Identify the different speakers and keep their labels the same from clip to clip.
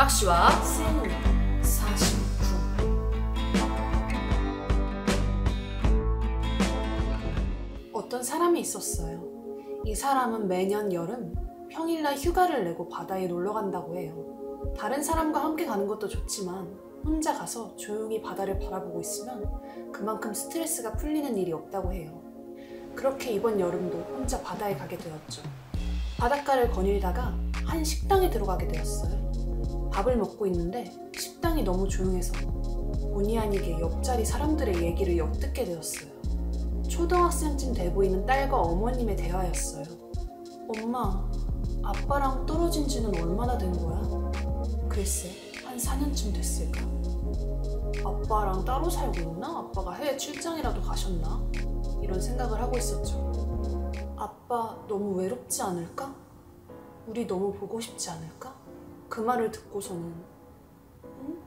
Speaker 1: 다락씨와
Speaker 2: 생 49. 어떤 사람이 있었어요. 이 사람은 매년 여름 평일날 휴가를 내고 바다에 놀러 간다고 해요. 다른 사람과 함께 가는 것도 좋지만 혼자 가서 조용히 바다를 바라보고 있으면 그만큼 스트레스가 풀리는 일이 없다고 해요. 그렇게 이번 여름도 혼자 바다에 가게 되었죠. 바닷가를 거닐다가 한 식당에 들어가게 되었어요. 밥을 먹고 있는데 식당이 너무 조용해서 본의 아니게 옆자리 사람들의 얘기를 엿듣게 되었어요. 초등학생쯤 돼 보이는 딸과 어머님의 대화였어요. 엄마, 아빠랑 떨어진 지는 얼마나 된 거야? 글쎄, 한 4년쯤 됐을까? 아빠랑 따로 살고 있나? 아빠가 해외 출장이라도 가셨나? 이런 생각을 하고 있었죠. 아빠 너무 외롭지 않을까? 우리 너무 보고 싶지 않을까? 그 말을 듣고서는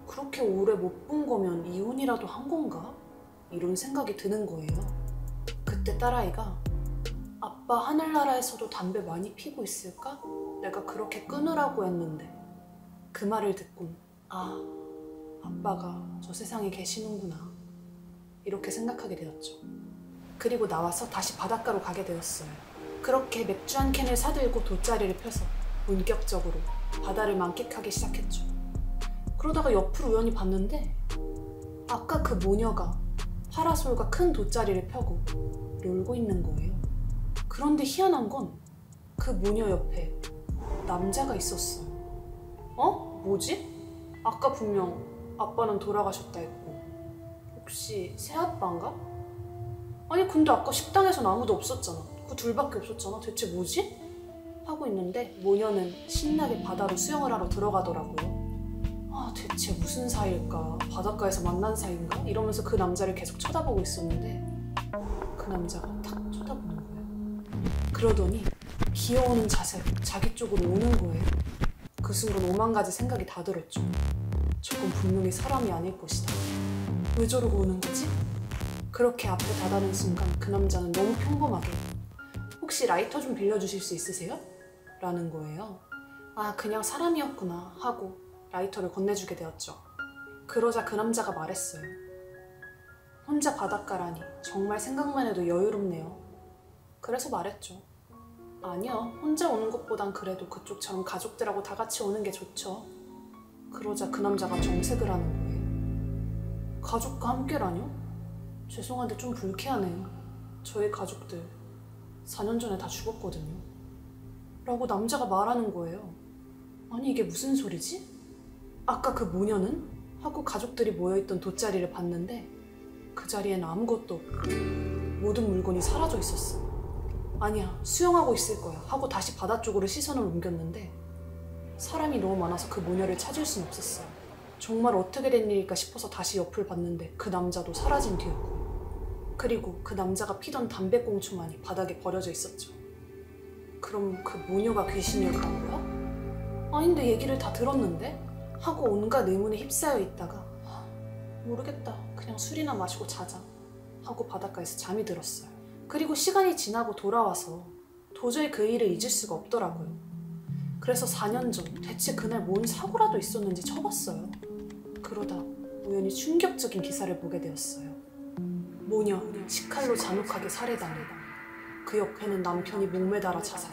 Speaker 2: 그렇게 오래 못 본 거면 이혼이라도 한 건가? 이런 생각이 드는 거예요. 그때 딸아이가 아빠 하늘나라에서도 담배 많이 피고 있을까? 내가 그렇게 끊으라고 했는데. 그 말을 듣곤 아빠가 저 세상에 계시는구나 이렇게 생각하게 되었죠. 그리고 나와서 다시 바닷가로 가게 되었어요. 그렇게 맥주 한 캔을 사들고 돗자리를 펴서 본격적으로 바다를 만끽하기 시작했죠. 그러다가 옆으로 우연히 봤는데 아까 그 모녀가 파라솔과 큰 돗자리를 펴고 놀고 있는 거예요. 그런데 희한한 건 그 모녀 옆에 남자가 있었어요. 뭐지? 아까 분명 아빠는 돌아가셨다 했고 혹시 새아빠인가? 아니 근데 아까 식당에선 아무도 없었잖아. 그 둘밖에 없었잖아. 대체 뭐지? 하고 있는데 모녀는 신나게 바다로 수영을 하러 들어가더라고요. 대체 무슨 사이일까? 바닷가에서 만난 사이인가? 이러면서 그 남자를 계속 쳐다보고 있었는데 그 남자가 탁 쳐다보는 거예요. 그러더니 기어오는 자세로 자기 쪽으로 오는 거예요. 그 순간 오만 가지 생각이 다 들었죠. 저건 분명히 사람이 아닐 것이다. 왜 저러고 오는 거지? 그렇게 앞에 다다른 순간 그 남자는 너무 평범하게 혹시 라이터 좀 빌려주실 수 있으세요? 라는 거예요. 그냥 사람이었구나 하고 라이터를 건네주게 되었죠. 그러자 그 남자가 말했어요. 혼자 바닷가라니 정말 생각만 해도 여유롭네요. 그래서 말했죠. 아니요, 혼자 오는 것보단 그래도 그쪽처럼 가족들하고 다 같이 오는 게 좋죠. 그러자 그 남자가 정색을 하는 거예요. 가족과 함께라뇨? 죄송한데 좀 불쾌하네요. 저희 가족들 4년 전에 다 죽었거든요. 라고 남자가 말하는 거예요. 아니 이게 무슨 소리지? 아까 그 모녀는? 하고 가족들이 모여있던 돗자리를 봤는데 그 자리엔 아무것도 없고 모든 물건이 사라져 있었어. 아니야, 수영하고 있을 거야 하고 다시 바다 쪽으로 시선을 옮겼는데 사람이 너무 많아서 그 모녀를 찾을 순 없었어요. 정말 어떻게 된 일일까 싶어서 다시 옆을 봤는데 그 남자도 사라진 뒤였고 그리고 그 남자가 피던 담배꽁초만이 바닥에 버려져 있었죠. 그럼 그 모녀가 귀신이었던 거야? 아닌데 얘기를 다 들었는데? 하고 온갖 의문에 휩싸여 있다가 모르겠다, 그냥 술이나 마시고 자자 하고 바닷가에서 잠이 들었어요. 그리고 시간이 지나고 돌아와서 도저히 그 일을 잊을 수가 없더라고요. 그래서 4년 전 대체 그날 뭔 사고라도 있었는지 쳐봤어요. 그러다 우연히 충격적인 기사를 보게 되었어요. 모녀 식칼로 잔혹하게 살해당해 그 옆에는 남편이 목매달아 자살.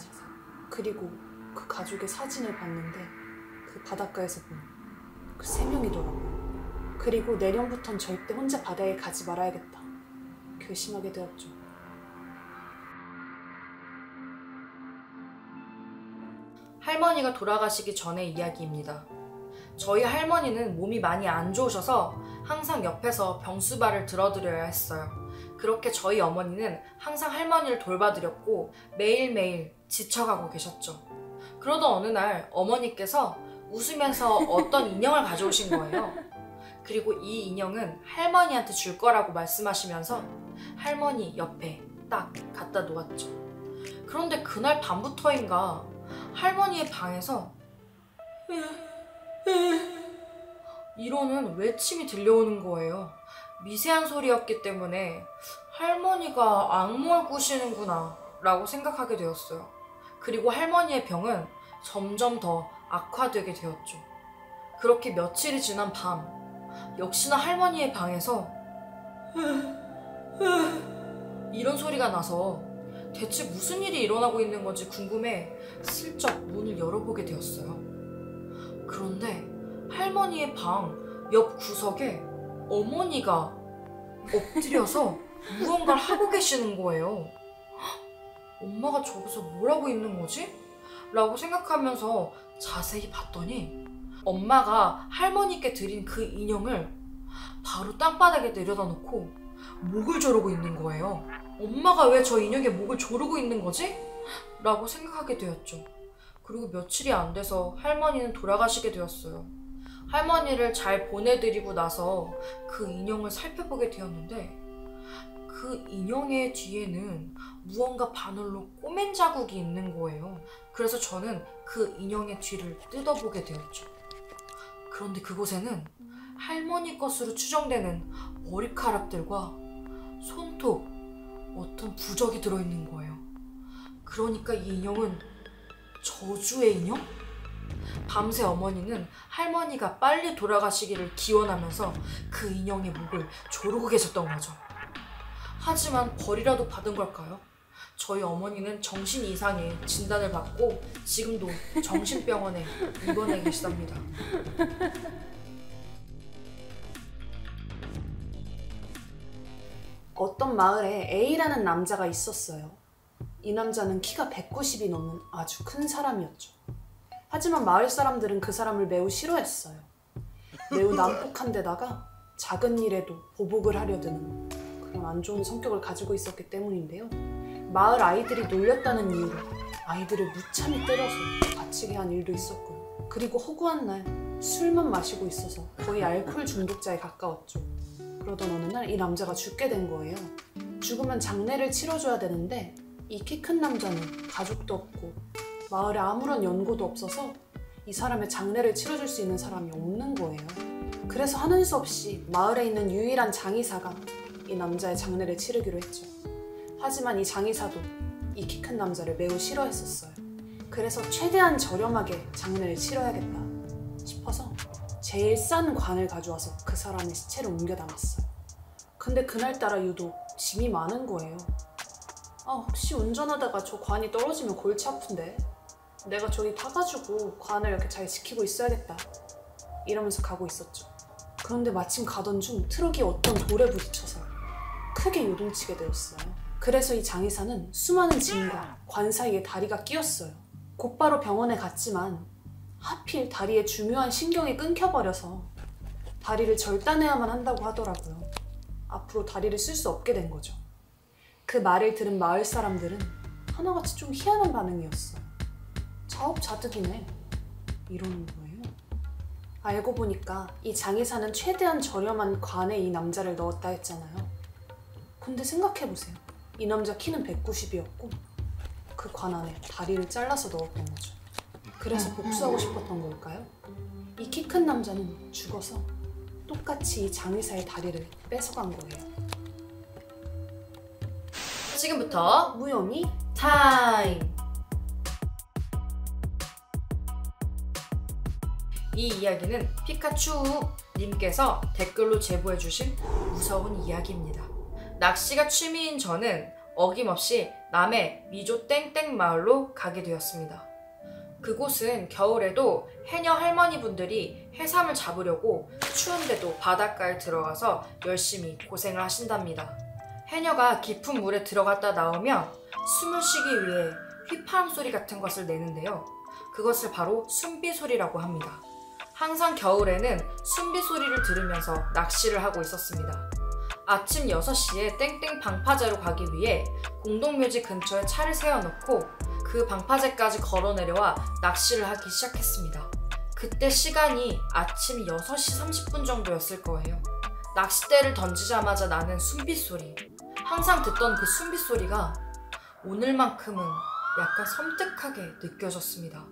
Speaker 2: 그리고 그 가족의 사진을 봤는데 그 바닷가에서 본 그 3명이더라고요. 그리고 내년부턴 절대 혼자 바다에 가지 말아야겠다 결심하게 되었죠.
Speaker 1: 할머니가 돌아가시기 전의 이야기입니다. 저희 할머니는 몸이 많이 안 좋으셔서 항상 옆에서 병수발을 들어드려야 했어요. 그렇게 저희 어머니는 항상 할머니를 돌봐드렸고 매일매일 지쳐가고 계셨죠. 그러던 어느 날 어머니께서 웃으면서 어떤 인형을 가져오신 거예요. 그리고 이 인형은 할머니한테 줄 거라고 말씀하시면서 할머니 옆에 딱 갖다 놓았죠. 그런데 그날 밤부터인가 할머니의 방에서 이러는 외침이 들려오는 거예요. 미세한 소리였기 때문에 할머니가 악몽을 꾸시는구나 라고 생각하게 되었어요. 그리고 할머니의 병은 점점 더 악화되게 되었죠. 그렇게 며칠이 지난 밤, 역시나 할머니의 방에서 이런 소리가 나서 대체 무슨 일이 일어나고 있는 건지 궁금해 슬쩍 문을 열어보게 되었어요. 그런데 할머니의 방 옆 구석에 어머니가 엎드려서 무언가를 하고 계시는 거예요. 엄마가 저기서 뭘 하고 있는 거지? 라고 생각하면서 자세히 봤더니 엄마가 할머니께 드린 그 인형을 바로 땅바닥에 내려다 놓고 목을 조르고 있는 거예요. 엄마가 왜 저 인형의 목을 조르고 있는 거지? 라고 생각하게 되었죠. 그리고 며칠이 안 돼서 할머니는 돌아가시게 되었어요. 할머니를 잘 보내드리고 나서 그 인형을 살펴보게 되었는데 그 인형의 뒤에는 무언가 바늘로 꼬맨 자국이 있는 거예요. 그래서 저는 그 인형의 뒤를 뜯어보게 되었죠. 그런데 그곳에는 할머니 것으로 추정되는 머리카락들과 손톱, 어떤 부적이 들어있는 거예요. 그러니까 이 인형은 저주의 인형? 밤새 어머니는 할머니가 빨리 돌아가시기를 기원하면서 그 인형의 목을 조르고 계셨던 거죠. 하지만 벌이라도 받은 걸까요? 저희 어머니는 정신 이상의 진단을 받고 지금도 정신병원에 입원해 계시답니다.
Speaker 2: 어떤 마을에 A라는 남자가 있었어요. 이 남자는 키가 190이 넘는 아주 큰 사람이었죠. 하지만 마을 사람들은 그 사람을 매우 싫어했어요. 매우 난폭한 데다가 작은 일에도 보복을 하려 드는 그런 안 좋은 성격을 가지고 있었기 때문인데요. 마을 아이들이 놀렸다는 이유로 아이들을 무참히 때려서 다치게 한 일도 있었고요. 그리고 허구한 날 술만 마시고 있어서 거의 알코올 중독자에 가까웠죠. 그러던 어느 날 이 남자가 죽게 된 거예요. 죽으면 장례를 치러줘야 되는데 이 키 큰 남자는 가족도 없고 마을에 아무런 연고도 없어서 이 사람의 장례를 치러줄 수 있는 사람이 없는 거예요. 그래서 하는 수 없이 마을에 있는 유일한 장의사가 이 남자의 장례를 치르기로 했죠. 하지만 이 장의사도 이 키 큰 남자를 매우 싫어했었어요. 그래서 최대한 저렴하게 장례를 치러야겠다 싶어서 제일 싼 관을 가져와서 그 사람의 시체를 옮겨 담았어요. 근데 그날따라 유독 짐이 많은 거예요. 혹시 운전하다가 저 관이 떨어지면 골치 아픈데 내가 저기 타가지고 관을 이렇게 잘 지키고 있어야겠다 이러면서 가고 있었죠. 그런데 마침 가던 중 트럭이 어떤 돌에 부딪혀서 크게 요동치게 되었어요. 그래서 이 장의사는 수많은 짐과 관 사이에 다리가 끼었어요. 곧바로 병원에 갔지만 하필 다리에 중요한 신경이 끊겨버려서 다리를 절단해야만 한다고 하더라고요. 앞으로 다리를 쓸 수 없게 된 거죠. 그 말을 들은 마을 사람들은 하나같이 좀 희한한 반응이었어요. 자업자득이네 이러는 거예요. 알고 보니까 이 장의사는 최대한 저렴한 관에 이 남자를 넣었다 했잖아요. 근데 생각해보세요. 이 남자 키는 190이었고 그 관 안에 다리를 잘라서 넣었던 거죠. 그래서 복수하고 싶었던 걸까요? 이 키 큰 남자는 죽어서 똑같이 이 장의사의 다리를 뺏어간 거예요.
Speaker 1: 지금부터
Speaker 2: 무용이
Speaker 1: 타임! 이 이야기는 피카츄님께서 댓글로 제보해주신 무서운 이야기입니다. 낚시가 취미인 저는 어김없이 남해 미조 땡땡 마을로 가게 되었습니다. 그곳은 겨울에도 해녀 할머니분들이 해삼을 잡으려고 추운데도 바닷가에 들어가서 열심히 고생을 하신답니다. 해녀가 깊은 물에 들어갔다 나오면 숨을 쉬기 위해 휘파람 소리 같은 것을 내는데요. 그것을 바로 숨비소리라고 합니다. 항상 겨울에는 숨비소리를 들으면서 낚시를 하고 있었습니다. 아침 6시에 땡땡 방파제로 가기 위해 공동묘지 근처에 차를 세워놓고 그 방파제까지 걸어 내려와 낚시를 하기 시작했습니다. 그때 시간이 아침 6시 30분 정도였을 거예요. 낚싯대를 던지자마자 나는 숨빗소리. 항상 듣던 그 숨빗소리가 오늘만큼은 약간 섬뜩하게 느껴졌습니다.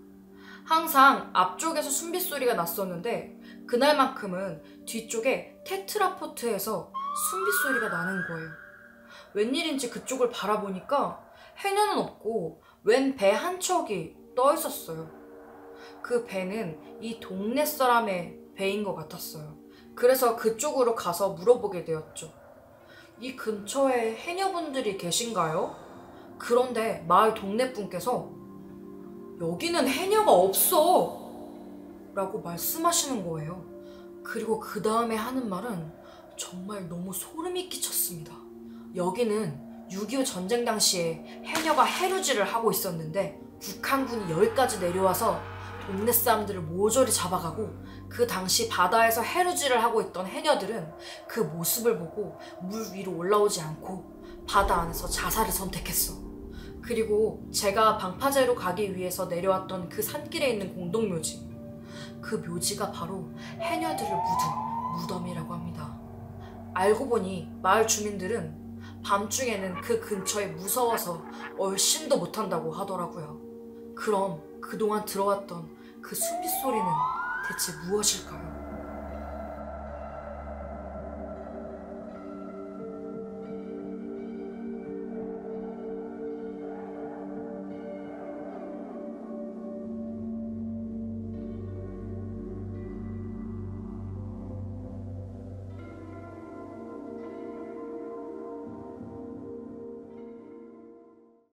Speaker 1: 항상 앞쪽에서 숨빗소리가 났었는데 그날만큼은 뒤쪽에 테트라포트에서 숨빗소리가 나는 거예요. 웬일인지 그쪽을 바라보니까 해녀는 없고 웬 배 한 척이 떠 있었어요. 그 배는 이 동네 사람의 배인 것 같았어요. 그래서 그쪽으로 가서 물어보게 되었죠. 이 근처에 해녀분들이 계신가요? 그런데 마을 동네 분께서 여기는 해녀가 없어! 라고 말씀하시는 거예요. 그리고 그 다음에 하는 말은 정말 너무 소름이 끼쳤습니다. 여기는 6.25 전쟁 당시에 해녀가 해루질을 하고 있었는데 북한군이 여기까지 내려와서 동네 사람들을 모조리 잡아가고 그 당시 바다에서 해루질을 하고 있던 해녀들은 그 모습을 보고 물 위로 올라오지 않고 바다 안에서 자살을 선택했어. 그리고 제가 방파제로 가기 위해서 내려왔던 그 산길에 있는 공동묘지, 그 묘지가 바로 해녀들을 묻은 무덤이라고 합니다. 알고 보니 마을 주민들은 밤중에는 그 근처에 무서워서 얼씬도 못한다고 하더라고요. 그럼 그동안 들어왔던 그 숨빗소리는 대체 무엇일까요?